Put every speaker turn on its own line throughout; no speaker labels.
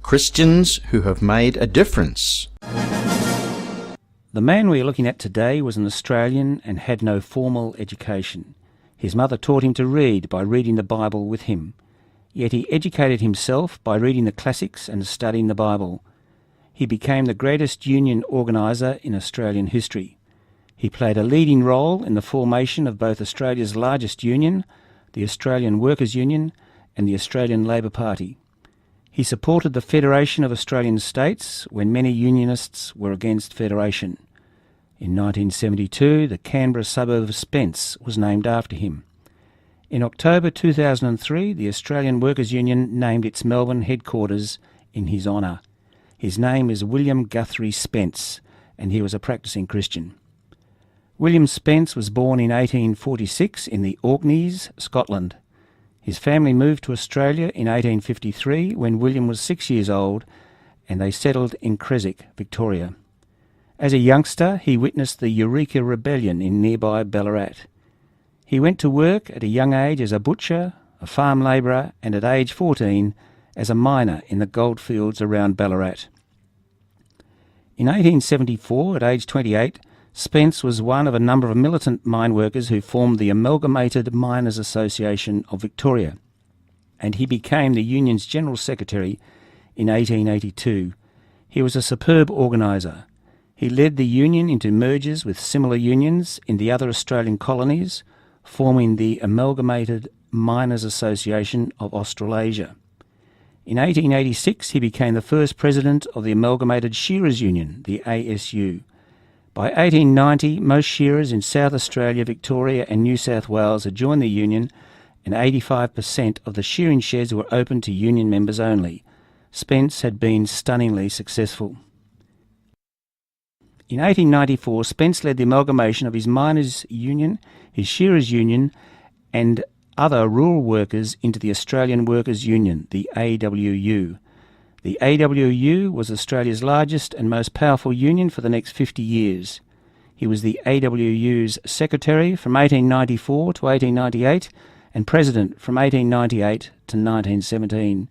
Christians who have made a difference.
The man we are looking at today was an Australian and had no formal education. His mother taught him to read by reading the Bible with him. Yet he educated himself by reading the classics and studying the Bible. He became the greatest union organiser in Australian history. He played a leading role in the formation of both Australia's largest union, the Australian Workers' Union, and the Australian Labor Party. He supported the Federation of Australian States when many unionists were against federation. In 1972, the Canberra suburb of Spence was named after him. In October 2003, the Australian Workers' Union named its Melbourne headquarters in his honour. His name is William Guthrie Spence, and he was a practising Christian. William Spence was born in 1846 in the Orkneys, Scotland. His family moved to Australia in 1853 when William was 6 years old, and they settled in Creswick, Victoria. As a youngster, he witnessed the Eureka Rebellion in nearby Ballarat. He went to work at a young age as a butcher, a farm labourer, and at age 14 as a miner in the goldfields around Ballarat. In 1874, at age 28, Spence was one of a number of militant mine workers who formed the Amalgamated Miners Association of Victoria, and he became the union's General Secretary in 1882. He was a superb organiser. He led the union into mergers with similar unions in the other Australian colonies, forming the Amalgamated Miners Association of Australasia. In 1886, he became the first president of the Amalgamated Shearers Union, the ASU. By 1890, most shearers in South Australia, Victoria and New South Wales had joined the union, and 85% of the shearing sheds were open to union members only. Spence had been stunningly successful. In 1894, Spence led the amalgamation of his miners' union, his shearers' union and other rural workers into the Australian Workers' Union, the AWU. The AWU was Australia's largest and most powerful union for the next 50 years. He was the AWU's secretary from 1894 to 1898 and president from 1898 to 1917.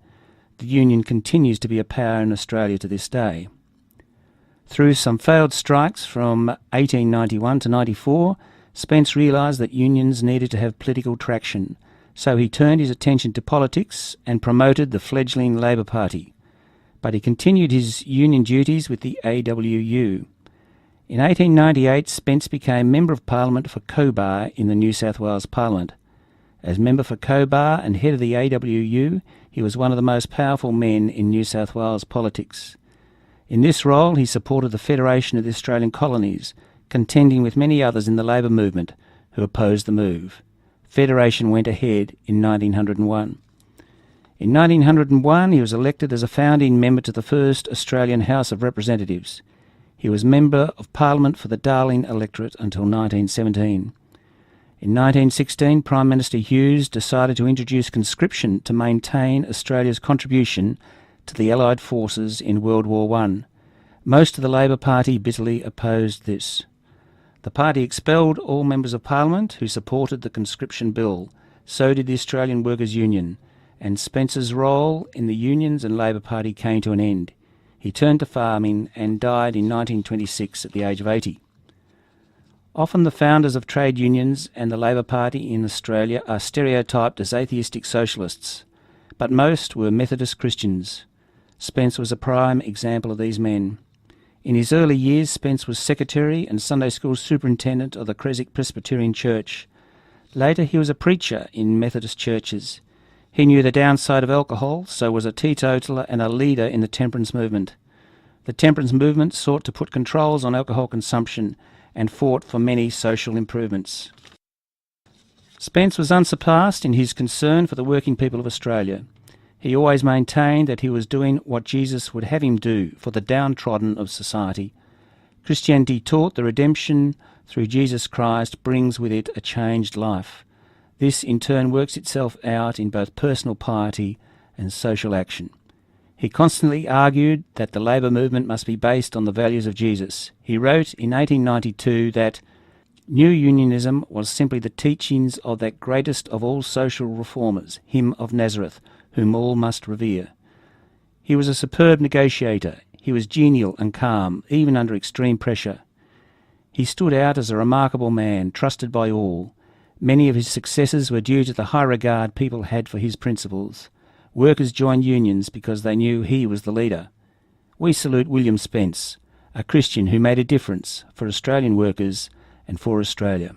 The union continues to be a power in Australia to this day. Through some failed strikes from 1891 to 94, Spence realised that unions needed to have political traction, so he turned his attention to politics and promoted the fledgling Labor Party. But he continued his union duties with the AWU. In 1898, Spence became Member of Parliament for Cobar in the New South Wales Parliament. As Member for Cobar and head of the AWU, he was one of the most powerful men in New South Wales politics. In this role, he supported the Federation of the Australian Colonies, contending with many others in the labour movement who opposed the move. Federation went ahead in 1901. In 1901, he was elected as a founding member to the first Australian House of Representatives. He was Member of Parliament for the Darling electorate until 1917. In 1916, Prime Minister Hughes decided to introduce conscription to maintain Australia's contribution to the Allied forces in World War I. Most of the Labor Party bitterly opposed this. The party expelled all members of Parliament who supported the conscription bill. So did the Australian Workers' Union, and Spence's role in the unions and Labor Party came to an end. He turned to farming and died in 1926 at the age of 80. Often the founders of trade unions and the Labor Party in Australia are stereotyped as atheistic socialists, but most were Methodist Christians. Spence was a prime example of these men. In his early years, Spence was secretary and Sunday school superintendent of the Creswick Presbyterian Church. Later, he was a preacher in Methodist churches. He knew the downside of alcohol, so was a teetotaler and a leader in the temperance movement. The temperance movement sought to put controls on alcohol consumption and fought for many social improvements. Spence was unsurpassed in his concern for the working people of Australia. He always maintained that he was doing what Jesus would have him do for the downtrodden of society. Christianity taught the redemption through Jesus Christ brings with it a changed life. This in turn works itself out in both personal piety and social action. He constantly argued that the labour movement must be based on the values of Jesus. He wrote in 1892 that New Unionism was simply the teachings of that greatest of all social reformers, him of Nazareth, whom all must revere. He was a superb negotiator. He was genial and calm, even under extreme pressure. He stood out as a remarkable man, trusted by all. Many of his successes were due to the high regard people had for his principles. Workers joined unions because they knew he was the leader. We salute William Spence, a Christian who made a difference for Australian workers and for Australia.